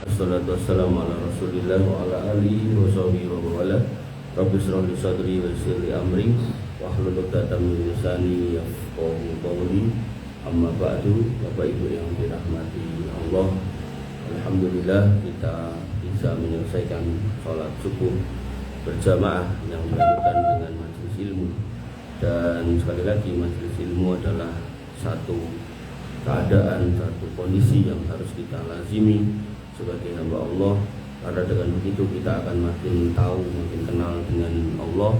Assalatu wassalamu ala rasulillah wa ala alihi wa sahbihi wa wala. Rabbi shrah li sadri wa yassir li amri wahlul 'uqdatam min lisani yafqahu qawli. Amma ba'du, Bapak Ibu yang dirahmati Allah, alhamdulillah kita bisa menyelesaikan sholat subuh berjamaah yang dilakukan dengan majelis ilmu. Dan sekali lagi, majelis ilmu adalah satu keadaan, satu kondisi yang harus kita lazimi sebagai hamba Allah, karena dengan begitu kita akan makin tahu, makin kenal dengan Allah,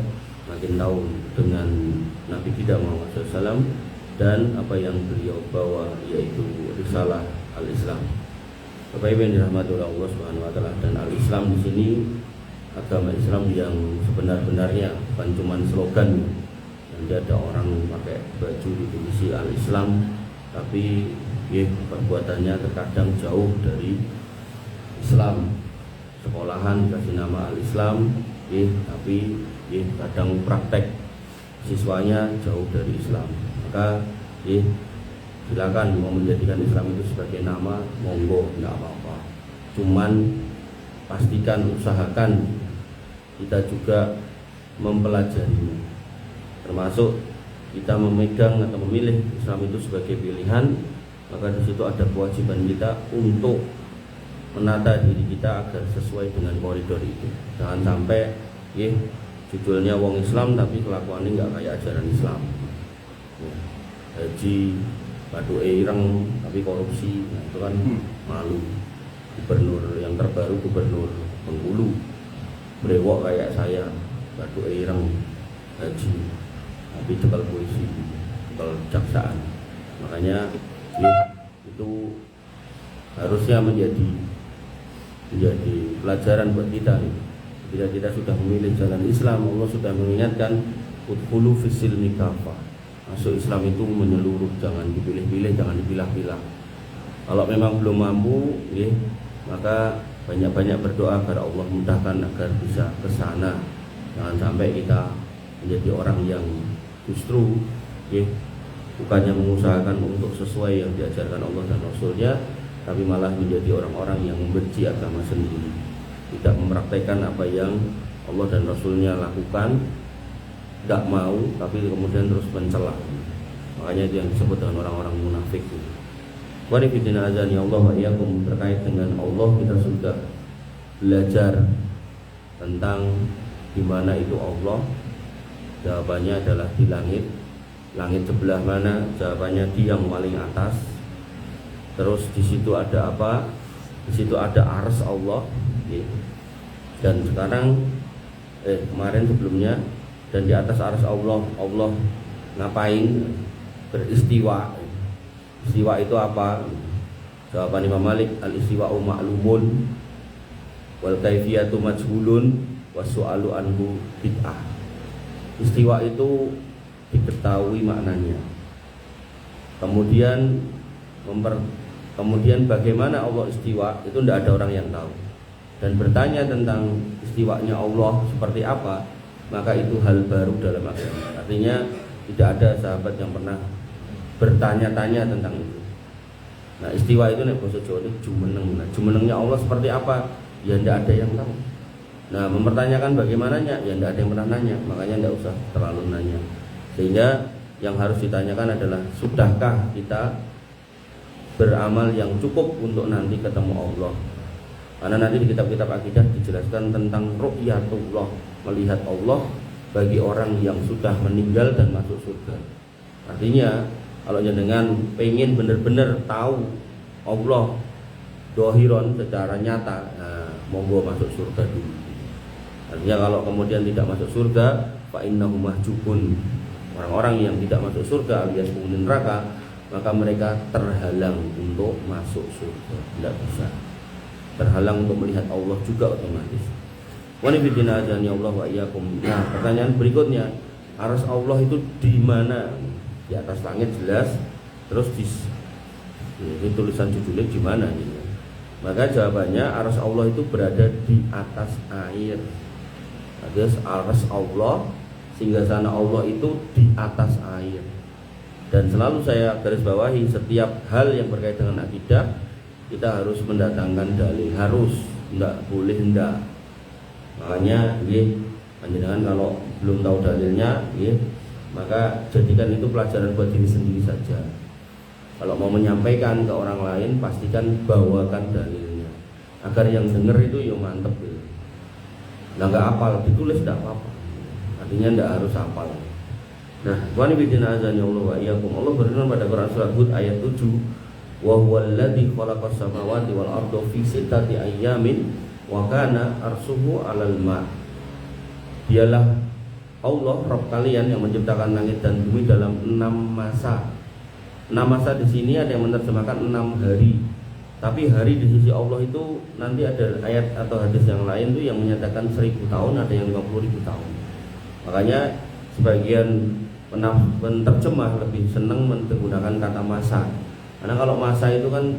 makin tahu dengan Nabi kita Muhammad SAW dan apa yang beliau bawa, yaitu risalah al-Islam. Bapak Ibu yang dirahmati oleh Allah Subhanahu wa taala, dan al-Islam di sini agama Islam yang sebenar-benarnya, bukan cuma slogan. Nanti ada orang pakai baju ditulisi al-Islam, tapi perbuatannya terkadang jauh dari Islam. Sekolahan dikasih nama al-Islam, tapi kadang praktek siswanya jauh dari Islam. Maka silakan mau menjadikan Islam itu sebagai nama, monggo, enggak apa-apa. Cuman pastikan, usahakan kita juga mempelajarinya, termasuk kita memegang atau memilih Islam itu sebagai pilihan. Maka di situ ada kewajiban kita untuk menata diri kita agar sesuai dengan koridor itu. Jangan sampai judulnya wong Islam tapi kelakuannya nggak kayak ajaran Islam. Haji padu ireng tapi korupsi, nah itu kan malu. Gubernur yang terbaru, gubernur Bengkulu, brewok kayak saya, padu ireng haji tapi cekal polisi, cekal jaksaan. Makanya itu harusnya menjadi pelajaran buat kita. Bila kita sudah memilih jalan Islam, Allah sudah mengingatkan udkhulu fis-silmi kafah. Masuk Islam itu menyeluruh, jangan dipilih-pilih, jangan dipilah-pilah. Kalau memang belum mampu, maka banyak-banyak berdoa agar Allah mudahkan agar bisa ke sana. Jangan sampai kita menjadi orang yang justru bukannya mengusahakan untuk sesuai yang diajarkan Allah dan Rasulnya, tapi malah menjadi orang-orang yang membenci agama sendiri, tidak mempraktekkan apa yang Allah dan Rasulnya lakukan, tidak mau, tapi kemudian terus mencela. Makanya itu yang disebut dengan orang-orang munafik. Warifidina azani Allah wa iyyakum, terkait dengan Allah kita sudah belajar tentang di mana itu Allah. Jawabannya adalah di langit. Langit sebelah mana? Jawabannya di yang paling atas. Terus di situ ada apa? Di situ ada arsy Allah. Dan sekarang kemarin sebelumnya, dan di atas arsy Allah, Allah ngapain? Beristiwa. Istiwa itu apa? Jawaban Imam Malik, al-istiwa'u ma'lumun wal kaifiyatu majhulun was-su'alu anhu bid'ah. Istiwa itu diketahui maknanya. Kemudian bagaimana Allah istiwa itu tidak ada orang yang tahu. Dan bertanya tentang istiwanya Allah seperti apa, maka itu hal baru dalam agama. Artinya tidak ada sahabat yang pernah bertanya-tanya tentang itu. Nah, istiwa itu nek basa Jawa itu jumeneng. Nah, jumenengnya Allah seperti apa? Ya tidak ada yang tahu. Nah, mempertanyakan bagaimananya, ya tidak ada yang pernah nanya. Makanya tidak usah terlalu nanya. Sehingga yang harus ditanyakan adalah, sudahkah kita beramal yang cukup untuk nanti ketemu Allah? Karena nanti di kitab-kitab akidah dijelaskan tentang ru'yatullah, melihat Allah bagi orang yang sudah meninggal dan masuk surga. Artinya kalau jenengan pengen benar-benar tahu Allah dohiron secara nyata, monggo masuk surga dulu. Artinya kalau kemudian tidak masuk surga, fa innahu mahjubun, orang-orang yang tidak masuk surga alias penghuni neraka, maka mereka terhalang untuk masuk surga, tidak bisa. Terhalang untuk melihat Allah juga otomatis. Wa nabiyina azani Allah wa iyyakum. Nah, pertanyaan berikutnya, arsy Allah itu di mana? Di atas langit jelas. Terus di tulisan judulnya di mana gitu. Maka jawabannya arsy Allah itu berada di atas air. Alias arsy Allah, singgasana Allah itu di atas air. Dan selalu saya garis bawahi, setiap hal yang berkait dengan akidah kita harus mendatangkan dalil, harus, enggak boleh enggak. Makanya panjenengan kalau belum tahu dalilnya, maka jadikan itu pelajaran buat diri sendiri saja. Kalau mau menyampaikan ke orang lain, pastikan bawakan dalilnya, agar yang dengar itu ya mantep gitu. Nah, nggak hafal, ditulis tidak apa-apa, artinya tidak harus hafal. Nah, wani bidina azani Allah wa iyyakum. Allah berfirman pada Quran surat Hud ayat 7, wa huwal ladzi khalaqas samawati wal arda fi sittati ayyamin wa kana arshuhu 'alal ma'. Dialah Allah Rabb kalian yang menciptakan langit dan bumi dalam 6 masa. 6 masa di sini ada yang menerjemahkan 6 hari. Tapi hari di sisi Allah itu nanti ada ayat atau hadis yang lain tuh yang menyatakan 1000 tahun, ada yang 50.000 tahun. Makanya sebagian penerjemah lebih senang menggunakan kata masa. Karena kalau masa itu kan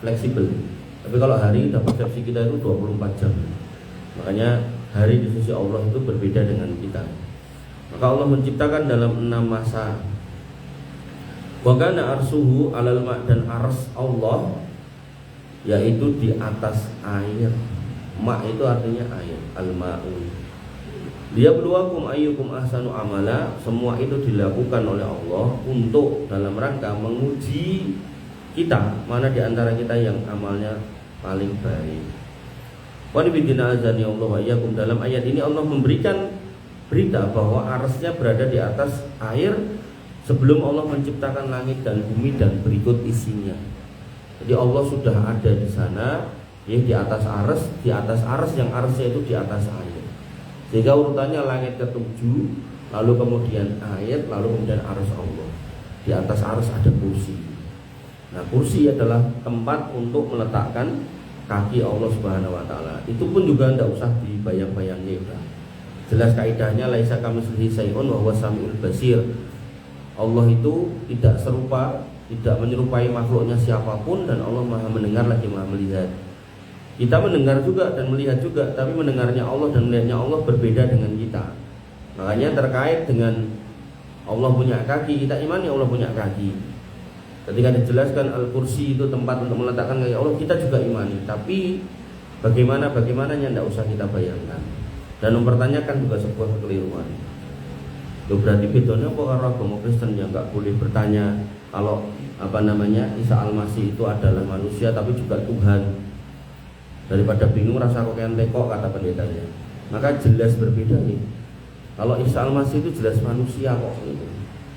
fleksibel. Tapi kalau hari dapat persepsi kita itu 24 jam. Makanya hari di sisi Allah itu berbeda dengan kita. Maka Allah menciptakan dalam 6 masa. Wa kana arsuhu 'alal ma', dan ars Allah yaitu di atas air. Ma' itu artinya air, al-ma'u. Liyabluwakum ayyukum ahsanu amala. Semua itu dilakukan oleh Allah untuk dalam rangka menguji kita, mana di antara kita yang amalnya paling baik. Wa nabiyina azani Allah wa iyyakum. Dalam ayat ini Allah memberikan berita bahwa arsnya berada di atas air sebelum Allah menciptakan langit dan bumi dan berikut isinya. Jadi Allah sudah ada di sana, ya, di atas ars yang arsnya itu di atas air. Sehingga urutannya langit ke-7, lalu kemudian air, lalu kemudian ars Allah. Di atas ars ada kursi. Nah, kursi adalah tempat untuk meletakkan kaki Allah Subhanahu wa taala. Itu pun juga tidak usah dibayang-bayangin. Jelas kaidahnya laisa kamitslihi syai'un wa huwas samiul basir. Allah itu tidak serupa, tidak menyerupai makhluknya siapapun, dan Allah Maha mendengar lagi Maha melihat. Kita mendengar juga dan melihat juga, tapi mendengarnya Allah dan melihatnya Allah berbeda dengan kita. Makanya terkait dengan Allah punya kaki, kita imani Allah punya kaki. Ketika dijelaskan Al-Kursi itu tempat untuk meletakkan kaki Allah, kita juga imani. Tapi bagaimananya tidak usah kita bayangkan. Dan mempertanyakan juga sebuah kekeliruan. Itu berarti bedanya apa karo agama Kristen yang nggak boleh bertanya kalau Isa Al-Masih itu adalah manusia tapi juga Tuhan. Daripada bingung rasa kok kok kata pendetanya. Maka jelas berbeda nih. Kalau Isa Al-Masih itu jelas manusia kok gitu.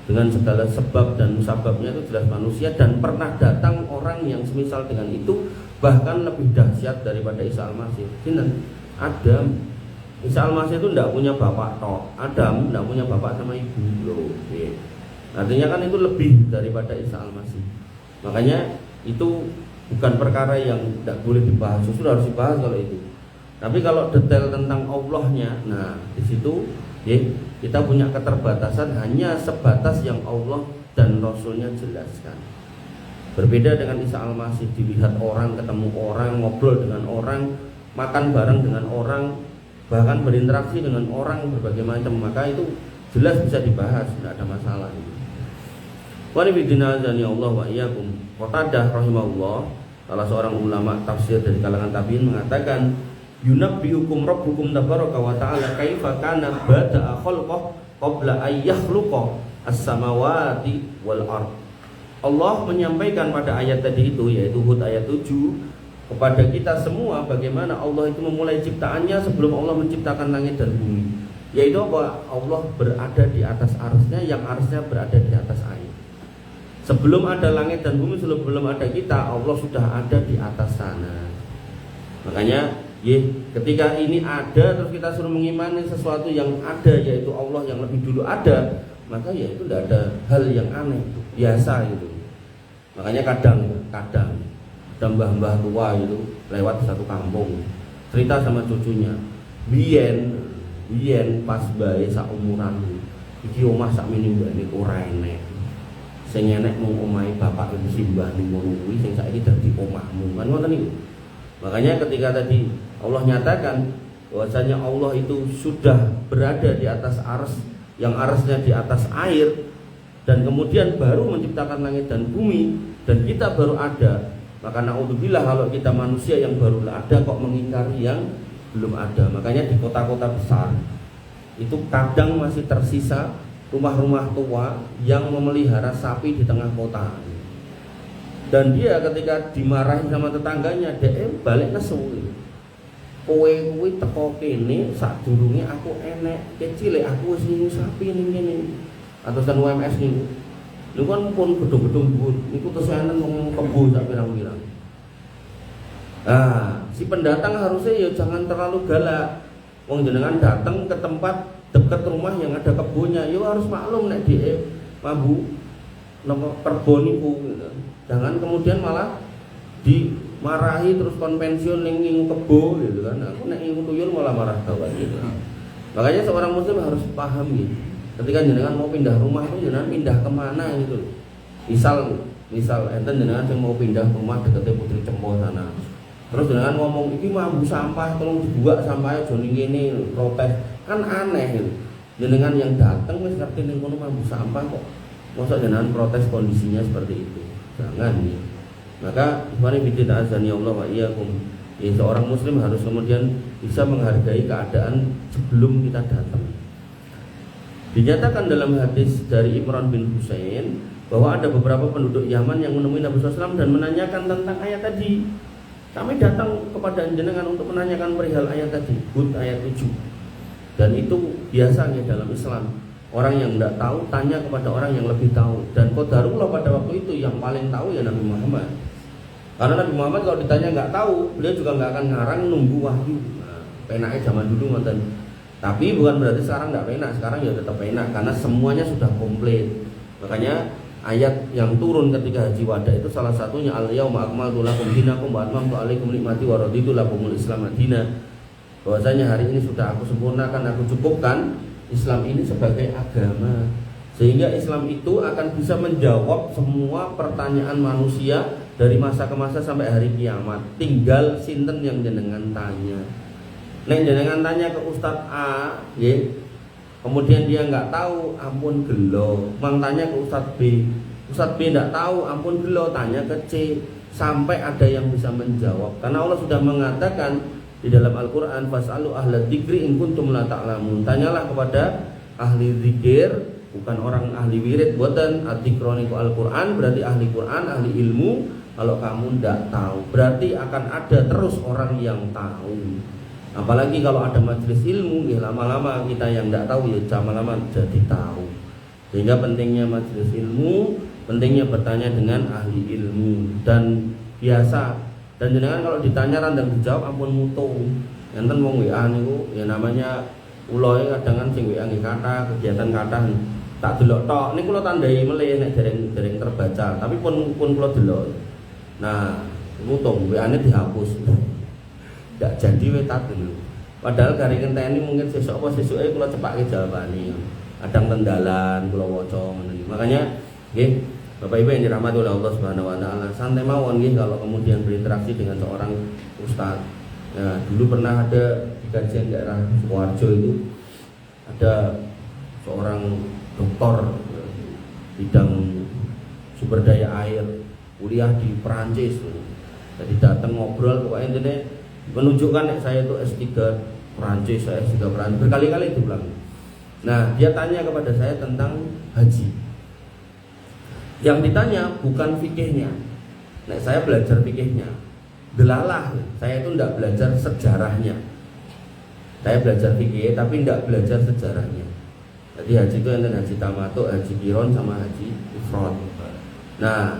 Dengan segala sebab dan musababnya itu jelas manusia, dan pernah datang orang yang semisal dengan itu, bahkan lebih dahsyat daripada Isa Al-Masih. Adam. Isa Al-Masih itu tidak punya bapak toh. Adam tidak punya bapak sama ibu loh. Artinya kan itu lebih daripada Isa Al-Masih. Makanya itu bukan perkara yang tidak boleh dibahas, justru harus dibahas kalau itu. Tapi kalau detail tentang Allahnya, nah di situ kita punya keterbatasan hanya sebatas yang Allah dan Rasulnya jelaskan. Berbeda dengan Isa Al-Masih, dilihat orang, ketemu orang, ngobrol dengan orang, makan bareng dengan orang, bahkan berinteraksi dengan orang berbagai macam, maka itu jelas bisa dibahas, tidak ada masalah. Wa nabiyina azani Allah wa iyyakum. Qatadah rahimahullah, salah seorang ulama tafsir dari kalangan tabi'in, mengatakan yunabbiukum rabbukum tabaraka wa ta'ala kaifa kana bada'a khalqah qabla ay yakhluqa as-samawati wal ard. Allah menyampaikan pada ayat tadi itu, yaitu Hud ayat 7, kepada kita semua bagaimana Allah itu memulai ciptaannya sebelum Allah menciptakan langit dan bumi. Yaitu apa? Allah berada di atas arsnya, yang arsnya berada di atas air. Sebelum ada langit dan bumi, sebelum ada kita, Allah sudah ada di atas sana. Makanya ketika ini ada, terus kita suruh mengimani sesuatu yang ada, yaitu Allah yang lebih dulu ada, maka ya itu tidak ada hal yang aneh, biasa gitu. Makanya kadang ada mbah-mbah tua itu lewat satu kampung, cerita sama cucunya, biyen pas bae sak umuran iki omah sak mini mbane ora enek. Sing enek mung omahe bapak lan simbah ning ngono kuwi, sing saiki dadi omahmu. Kan ngoten niku. Makanya ketika tadi Allah nyatakan bahwasanya Allah itu sudah berada di atas ars, yang arsnya di atas air, dan kemudian baru menciptakan langit dan bumi, dan kita baru ada Maka naudzubillah kalau kita manusia yang baru ada kok mengingkari yang belum ada. Makanya di kota-kota besar itu kadang masih tersisa rumah-rumah tua yang memelihara sapi di tengah kota. Dan dia ketika dimarahi sama tetangganya, dia balik nesu. Kowe kuwi teko kene sadurunge aku enek kecil aku wis ngingu sapi ning kene. Atusan UMS niku. Lho kan pun gedung-gedung dhuwur niku tesanan wong kebo sak pirang-pirang. Ah, si pendatang harusnya ya jangan terlalu galak. Wong jenengan datang ke tempat dekat rumah yang ada kebunnya, ya harus maklum nek dhek mambu napa kebon niku. Jangan kemudian malah dimarahi terus konvensiun ning kebo gitu kan. Aku nek ngingu tuyul malah marah kawan gitu. Makanya seorang muslim harus paham gitu. Ketika jenengan mau pindah rumah itu jenengan pindah kemana gitu. Misal enten jenengan yang mau pindah rumah dekete Putri Cempo sana. Terus jenengan ngomong iki mambu sampah tolong dibuat sampahnya aja ning kene protes. Kan aneh gitu. Jenengan yang datang wis ngerti ning kono mambu sampah kok. Mosok jenengan protes kondisinya seperti itu. Jangan ya. Maka ikhwani fillah azani Allah wa iyyakum. Ya, seorang muslim harus kemudian bisa menghargai keadaan sebelum kita datang. Dinyatakan dalam hadis dari Imran bin Husain bahwa ada beberapa penduduk Yaman yang menemui Nabi SAW dan menanyakan tentang ayat tadi. Kami datang kepada jenengan untuk menanyakan perihal ayat tadi, Hud ayat 7. Dan itu biasanya dalam Islam. Orang yang tidak tahu tanya kepada orang yang lebih tahu. Dan qadarullah pada waktu itu yang paling tahu ya Nabi Muhammad. Karena Nabi Muhammad kalau ditanya nggak tahu, beliau juga nggak akan ngarang nunggu wahyu. Nah, penaknya zaman dulu mantan. Tapi bukan berarti sekarang nggak penak. Sekarang ya tetap penak karena semuanya sudah komplit. Makanya ayat yang turun ketika Haji Wada itu salah satunya al-yauma akmaltu lakum dinakum wa atmamtu alaikum nikmati wa raditu lakumul Islam madinah. Bahwasanya hari ini sudah aku sempurnakan, aku cukupkan Islam ini sebagai agama. Sehingga Islam itu akan bisa menjawab semua pertanyaan manusia dari masa ke masa sampai hari kiamat. Tinggal sinten yang jenengan tanya. Nek jenengan tanya ke Ustadz A, ya, kemudian dia nggak tahu, ampun gelo. Mang tanya ke Ustadz B nggak tahu, ampun gelo. Tanya ke C, sampai ada yang bisa menjawab. Karena Allah sudah mengatakan di dalam Al-Quran, fas'alu ahla dzikri in kuntum la ta'lamun. Tanyalah kepada ahli zikir, bukan orang ahli wirid. Buatan adzikron Al-Quran berarti ahli Quran, ahli ilmu. Kalau kamu tidak tahu, berarti akan ada terus orang yang tahu. Apalagi kalau ada majelis ilmu, ya lama-lama kita yang tidak tahu ya lama-lama jadi tahu. Sehingga pentingnya majelis ilmu, pentingnya bertanya dengan ahli ilmu. Dan biasa. Dan jenengan kalau ditanya randang dijawab ampun mutung. Enten wong WA niku ya namanya uloe kadang kan sing WA nggih kata kegiatan kata tak delok tok niku kula tandai melih nek dereng terbaca, tapi pun kula delok. Nah, mutung WA-ne dihapus. Ndak jadi we tak dulu. Padahal gari ngenteni mungkin sesuk apa sesuke kula cepake jawabane. Kadang tendalan kula waca ngono. Makanya nggih Bapak Ibu yang dirahmati oleh Allah Subhanahu wa taala, santai mawon nggih kalau kemudian berinteraksi dengan seorang ustaz. Nah, dulu pernah ada di kajian daerah Sukoharjo itu ada seorang dokter bidang sumber daya air, kuliah di Perancis. Jadi datang ngobrol pokoknya intinya menunjukkan saya itu S3 Perancis, saya S3 Perancis, berkali-kali diulang. Nah, dia tanya kepada saya tentang haji. Yang ditanya bukan fikihnya. Nah, saya belajar fikihnya. Delalah, saya itu tidak belajar sejarahnya. Saya belajar fikih tapi tidak belajar sejarahnya. Jadi haji itu ada haji tamattu, haji qiron sama haji ifrad. Nah,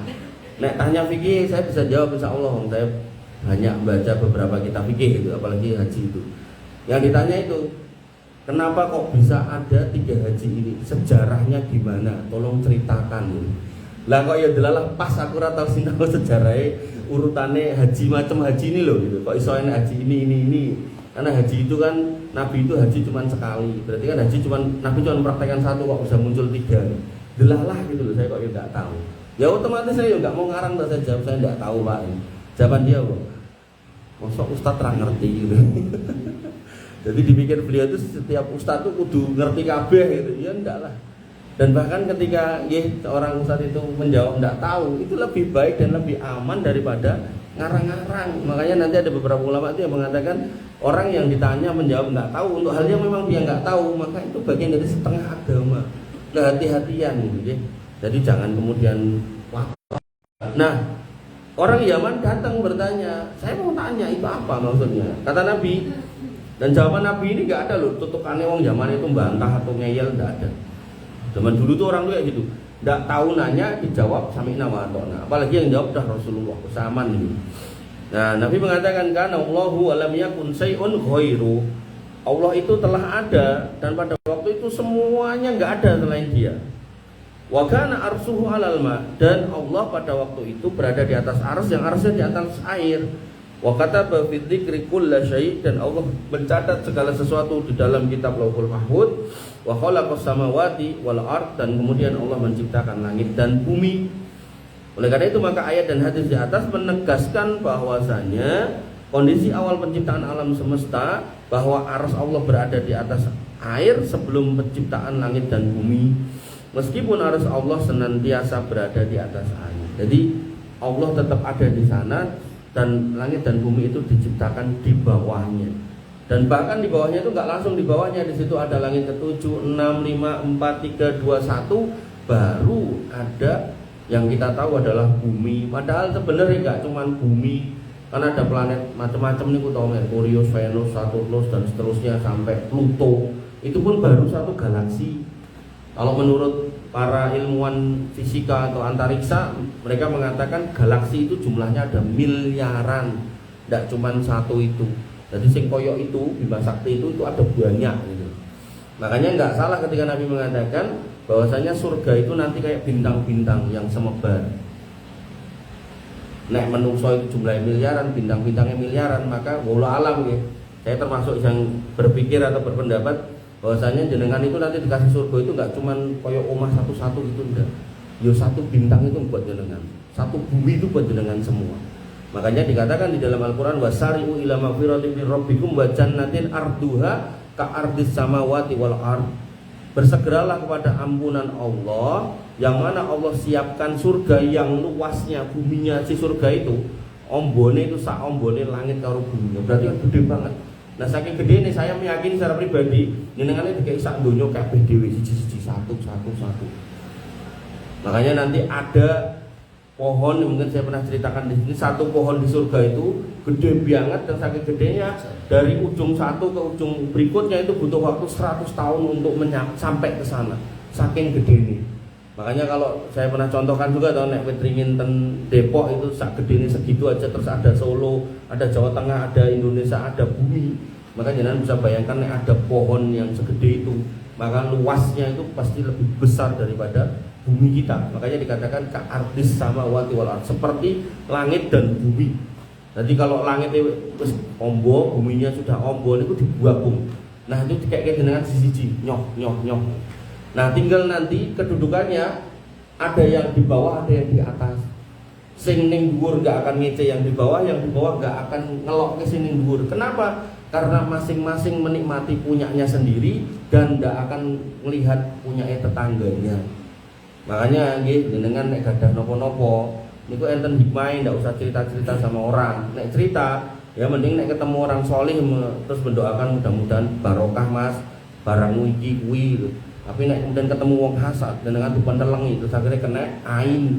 nek tanya fikih saya bisa jawab insyaallah. Saya banyak baca beberapa kitab fikih itu, apalagi haji itu. Yang ditanya itu, kenapa kok bisa ada 3 haji ini? Sejarahnya gimana? Tolong ceritakan. Lah kok ya delalah pas aku ora tau sinau sejarahnya urutane haji macam haji ini loh gitu. Kok iso enak haji ini. Karena haji itu kan Nabi itu haji cuma sekali. Berarti kan haji cuma Nabi cuma mempraktekkan 1 kok bisa muncul 3. Delalah gitu loh, saya kok ya enggak tahu. Ya otomatis saya enggak mau ngarang tak saya jawab, saya enggak tahu Pak. Jawaban dia kok. Mosok ustaz ra ngerti gitu. Jadi dipikir beliau itu setiap ustaz tuh kudu ngerti kabeh gitu. Ya enggak lah. Dan bahkan ketika orang ustadz itu menjawab tidak tahu, itu lebih baik dan lebih aman daripada ngarang-ngarang. Makanya nanti ada beberapa ulama itu yang mengatakan orang yang ditanya menjawab nggak tahu untuk hal yang memang dia nggak tahu, maka itu bagian dari setengah agama. Kehati-hatian gitu ya. Jadi jangan kemudian nah, orang Yaman datang bertanya, saya mau tanya itu apa maksudnya? Kata Nabi, dan jawaban Nabi ini nggak ada loh. Tutukannya wong zaman itu bantah atau ngeyel, nggak ada. Zaman dulu tuh orang tuh kayak gitu, nggak tahu nanya dijawab sami'na wa ata'na. Apalagi yang jawab dah Rasulullah kesamaan ini. Nah, Nabi mengatakan kan Allahu alam yakun sayun ghairu. Allah itu telah ada dan pada waktu itu semuanya nggak ada selain Dia. Wa kana arsuhu 'alal ma, dan Allah pada waktu itu berada di atas ars, yang arsnya di atas air. Wa kataba fi dzikri kulli syai', dan Allah mencatat segala sesuatu di dalam kitab Lauhul Mahfuz. Wa khalaqas samawati wal ard, dan kemudian Allah menciptakan langit dan bumi. Oleh karena itu maka ayat dan hadis di atas menegaskan bahwasanya kondisi awal penciptaan alam semesta, bahwa arsy Allah berada di atas air sebelum penciptaan langit dan bumi. Meskipun arsy Allah senantiasa berada di atas air. Jadi Allah tetap ada di sana, dan langit dan bumi itu diciptakan di bawahnya. Dan bahkan di bawahnya itu nggak langsung di bawahnya, di situ ada langit ke-7, 6, 5, 4, 3, 2, 1, baru ada yang kita tahu adalah bumi. Padahal sebenarnya nggak cuma bumi, karena ada planet macam-macam nih, kita Merkurius, Venus, Saturnus dan seterusnya sampai Pluto. Itu pun baru satu galaksi. Kalau menurut para ilmuwan fisika atau antariksa, mereka mengatakan galaksi itu jumlahnya ada miliaran, tidak cuma satu itu. Jadi sing koyok itu, Bima Sakti itu ada banyak gitu. Makanya nggak salah ketika Nabi mengatakan bahwasanya surga itu nanti kayak bintang-bintang yang semebar. Nek menungso itu jumlahnya miliaran, bintang-bintangnya miliaran, maka wallahu alam ya. Saya termasuk yang berpikir atau berpendapat bahwasanya jenengan itu nanti dikasih surga itu nggak cuman koyok omah satu-satu gitu, enggak. Yo satu bintang itu buat jenengan, satu bumi itu buat jenengan semua. Makanya dikatakan di dalam Al-Qur'an wasari'u ila magfiratin min rabbikum wa jannatin arduha ka ardis samawati wal ard. Bersegeralah kepada ampunan Allah, yang mana Allah siapkan surga yang luasnya buminya si surga itu ombone itu sak ombone langit karo bumi. Berarti kan gede banget. Nah saking gede ini saya meyakini secara pribadi jenengan iki kayak sak donya kabeh dhewe siji-siji satu. Makanya nanti ada pohon yang mungkin saya pernah ceritakan di sini, satu pohon di surga itu gede banget, dan saking gedenya dari ujung satu ke ujung berikutnya itu butuh waktu 100 tahun untuk sampai ke sana. Saking gede ini. Makanya kalau saya pernah contohkan juga tahun nek wetringin ten Depok itu sak gede ini segitu aja, terus ada Solo, ada Jawa Tengah, ada Indonesia, ada bumi. Maka jangan bisa bayangkan nek ada pohon yang segede itu, maka luasnya itu pasti lebih besar daripada bumi kita. Makanya dikatakan ka ardis samawati wal ard, seperti langit dan bumi. Jadi kalau langit itu ombo, buminya sudah ombo, itu digabung. Nah itu kayak dengan siji nyoh. Nah tinggal nanti kedudukannya ada yang di bawah, ada yang di atas. Sing ning dhuwur enggak akan ngece yang di bawah enggak akan ngelok ke sini dhuwur. Kenapa? Karena masing-masing menikmati punyanya sendiri dan enggak akan melihat punyanya tetangganya. Makanya nggih jenengan nek gadah napa-napa niku enten hikmahe, ndak usah cerita-cerita sama orang. Nek cerita ya mending nek ketemu orang soleh terus mendoakan mudah-mudahan barokah Mas, barangmu iki kuwi. Tapi nek kemudian ketemu wong hasad jenengan dipentelengi terus akhirnya kena ain.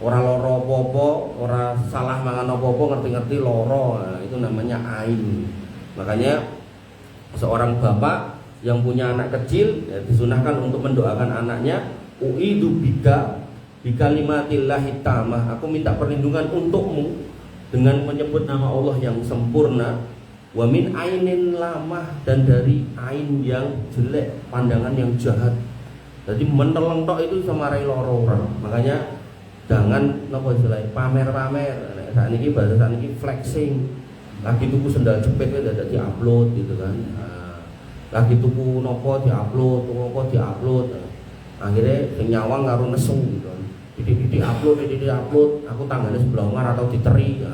Ora loro apa-apa, ora salah mangan apa-apa, ngerti-ngerti loro. Nah, itu namanya ain. Makanya seorang bapak yang punya anak kecil ya, disunahkan untuk mendoakan anaknya, uidu bika bikalimatillahi tamah, aku minta perlindungan untukmu dengan menyebut nama Allah yang sempurna, wa min ainin lamah, dan dari ain yang jelek, pandangan yang jahat. Jadi meneleng tok itu bisa marahi loro orang. Makanya jangan napa istilahnya pamer-pamer. Saat ini bahasa saat ini flexing. Lagi tuku sendal jepit itu ada di-upload gitu kan. Lagi tuku nopo di-upload, tuku nopo di-upload. Akhirnya sing nyawang karo nesu gitu. Di-upload, aku tanggane sebelah ngar atau diteri.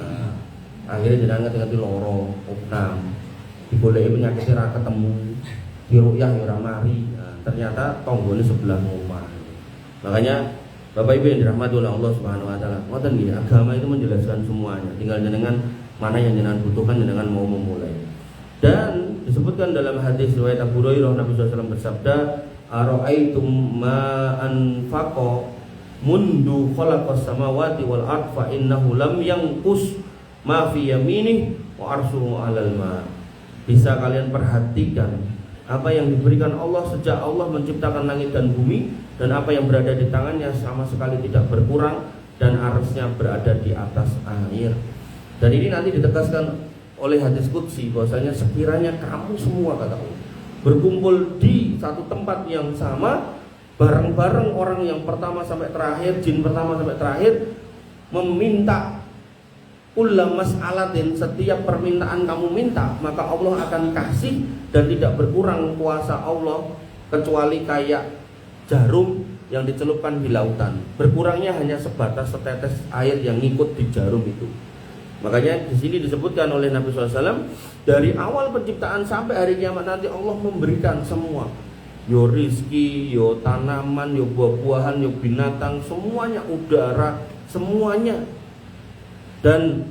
Akhirnya jenengan ngerti-ngerti loro, opnam. Digoleki penyakitnya ra ketemu, diruyah ora mari. Ternyata tonggone sebelah omah. Makanya Bapak Ibu yang dirahmati oleh Allah Subhanahu wa taala, ngoten nggih, agama itu menjelaskan semuanya. Tinggal jenengan mana yang jenengan butuhkan, jenengan mau memulai. Dan disebutkan dalam hadis riwayat Abu Hurairah, Nabi SAW bersabda, "Ara'aitum ma anfaqa mundu khalaqas samawati wal ard fa innahu lam yanqus ma fi yaminih wa arsuhu 'alal ma." Bisa kalian perhatikan apa yang diberikan Allah sejak Allah menciptakan langit dan bumi, dan apa yang berada di tangannya sama sekali tidak berkurang, dan arsy-Nya berada di atas air. Dan ini nanti ditegaskan oleh hadis qudsi bahwasanya sekiranya kamu semua, kata Allah, berkumpul di satu tempat yang sama, bareng-bareng orang yang pertama sampai terakhir, jin pertama sampai terakhir, meminta kulla mas'alatin, setiap permintaan kamu minta, maka Allah akan kasih dan tidak berkurang kuasa Allah kecuali kayak jarum yang dicelupkan di lautan. Berkurangnya hanya sebatas setetes air yang ngikut di jarum itu. Makanya di sini disebutkan oleh Nabi SAW, dari awal penciptaan sampai hari kiamat nanti Allah memberikan semua, yo rizki, yo tanaman, yo buah-buahan, yo binatang, semuanya, udara, semuanya. Dan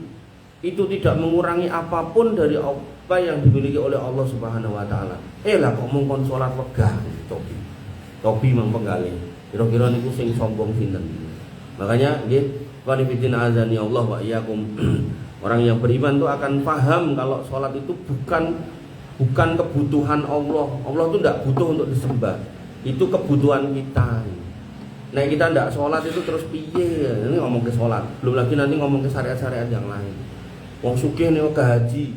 itu tidak mengurangi apapun dari apa yang dimiliki oleh Allah Subhanahu wa taala. Lah kok mung salat wegah topi mang penggali. Kira-kira niku sing sombong sinten. Makanya nggih, qanifidin azani Allah wa iyyakum. Orang yang beriman itu akan paham kalau salat itu bukan kebutuhan Allah. Allah itu tidak butuh untuk disembah. Itu kebutuhan kita. Nah, kita tidak sholat itu terus piye? Ini ngomong ke sholat, belum lagi nanti ngomong ke syariat-syariat yang lain. Wong sugih nih ke haji,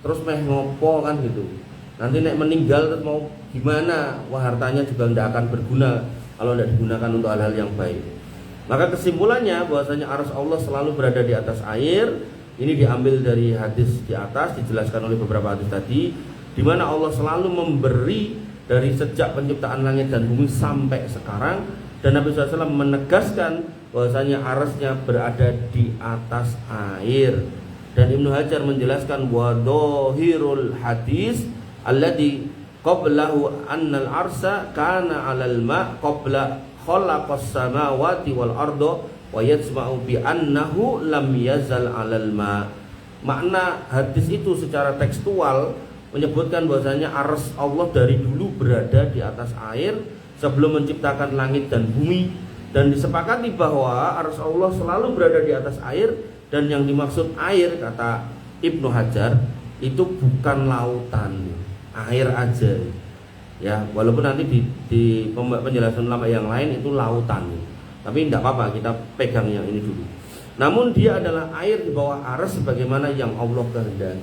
terus meh ngopo kan gitu. Nanti nek meninggal terus mau gimana? Wah, hartanya juga tidak akan berguna kalau tidak digunakan untuk hal-hal yang baik. Maka kesimpulannya bahwasanya arsy Allah selalu berada di atas air. Ini diambil dari hadis di atas, dijelaskan oleh beberapa hadis tadi, di mana Allah selalu memberi dari sejak penciptaan langit dan bumi sampai sekarang. Dan Nabi SAW menegaskan bahwasanya arsy-Nya berada di atas air. Dan Ibnu Hajar menjelaskan wa dhahirul hadis alladhi qablahu annal arsya kana 'alal ma' qabla khalaqas samawati wal arda wa yasma'u bi annahu lam yazal 'alal ma'. Makna hadis itu secara tekstual menyebutkan bahwasanya arsy Allah dari dulu berada di atas air sebelum menciptakan langit dan bumi, dan disepakati bahwa arsy Allah selalu berada di atas air. Dan yang dimaksud air, kata Ibnu Hajar, itu bukan lautan, air aja. Ya, walaupun nanti di penjelasan ulama yang lain itu lautan, tapi tidak apa-apa, kita pegang yang ini dulu. Namun dia adalah air di bawah arsy sebagaimana yang Allah kehendaki.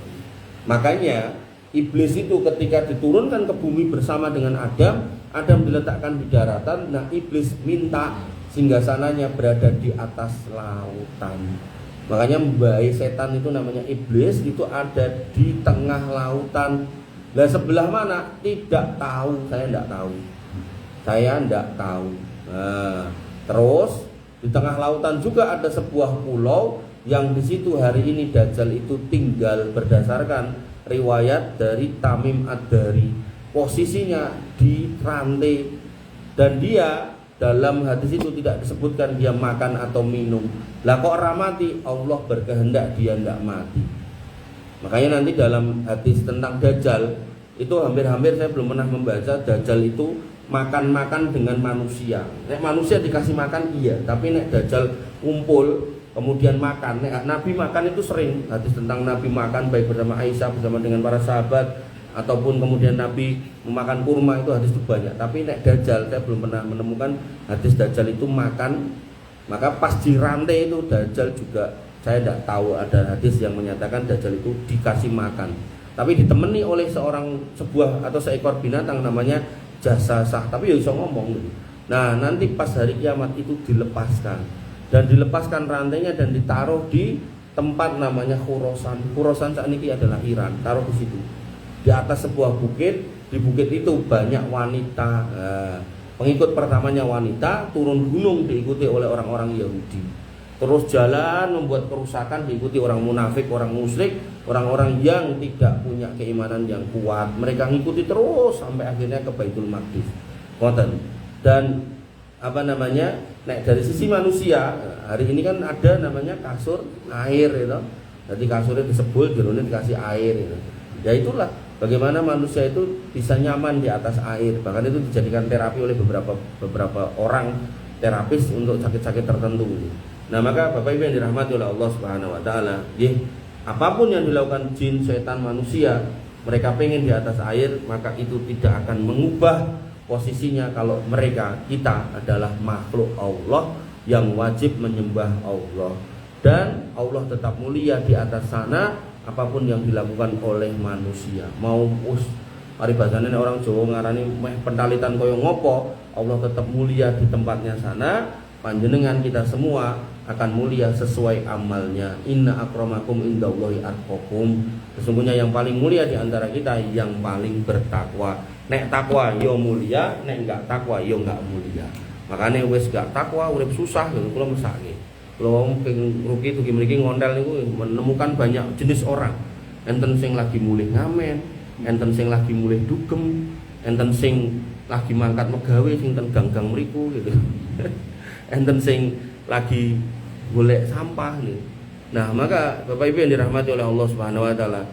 Makanya iblis itu ketika diturunkan ke bumi bersama dengan Adam diletakkan di daratan. Nah, iblis minta singgasananya berada di atas lautan. Makanya bayi setan itu namanya iblis, itu ada di tengah lautan. Lah sebelah mana? Tidak tahu, saya tidak tahu. Nah, terus di tengah lautan juga ada sebuah pulau yang di situ hari ini Dajjal itu tinggal, berdasarkan riwayat dari Tamim Ad-Dari. Posisinya di rantai, dan dia dalam hadis itu tidak disebutkan dia makan atau minum. Lah kok ora mati? Allah berkehendak dia tidak mati. Makanya nanti dalam hadis tentang Dajjal itu hampir-hampir saya belum pernah membaca Dajjal itu makan-makan dengan manusia. Nek manusia dikasih makan iya, tapi nek Dajjal kumpul kemudian makan. Nek Nabi makan itu sering, hadis tentang Nabi makan baik bersama Aisyah, bersama dengan para sahabat, ataupun kemudian Nabi memakan kurma, itu hadis itu banyak. Tapi nek Dajjal saya belum pernah menemukan hadis Dajjal itu makan. Maka pas di rantai itu Dajjal juga saya tidak tahu ada hadis yang menyatakan Dajjal itu dikasih makan, tapi ditemani oleh sebuah atau seekor binatang namanya jasasah, tapi ya bisa ngomong. Nah, nanti pas hari kiamat itu dilepaskan rantainya dan ditaruh di tempat namanya Khurasan. Khurasan saat ini adalah Iran, taruh di situ. Di atas sebuah bukit, di bukit itu banyak wanita. Pengikut pertamanya wanita, turun gunung diikuti oleh orang-orang Yahudi. Terus jalan membuat kerusakan diikuti orang munafik, orang musyrik, orang-orang yang tidak punya keimanan yang kuat. Mereka ngikuti terus sampai akhirnya ke Baitul Maqdis. Dan nek dari sisi manusia hari ini kan ada namanya kasur air itu. Jadi kasurnya disebul, jerone dikasih air itu. Ya itulah bagaimana manusia itu bisa nyaman di atas air. Bahkan itu dijadikan terapi oleh beberapa orang terapis untuk sakit-sakit tertentu. Nah, maka Bapak Ibu yang dirahmati oleh Allah Subhanahu wa taala, apapun yang dilakukan jin, setan, manusia, mereka pengen di atas air, maka itu tidak akan mengubah posisinya kalau kita adalah makhluk Allah yang wajib menyembah Allah. Dan Allah tetap mulia di atas sana apapun yang dilakukan oleh manusia. Mau paribasane orang Jawa ngarani meh pentalitan kaya ngopo, Allah tetap mulia di tempatnya sana. Panjenengan kita semua akan mulia sesuai amalnya. Inna akramakum indallahi atqakum. Sesungguhnya yang paling mulia di antara kita yang paling bertakwa. Nek takwa yo mulia, nek enggak takwa yo enggak mulia. Makanya wis gak takwa urip susah gitu kula mesake. Kalau rugi tuh mriki ngondel niku menemukan banyak jenis orang. Enten sing lagi mulih ngamen, enten sing lagi mulih dugem, enten sing lagi mangkat megawe sing ten gang-gang mriku gitu. Enten sing lagi golek sampah nih. Nah, maka Bapak Ibu yang dirahmati oleh Allah Subhanahu wa taala,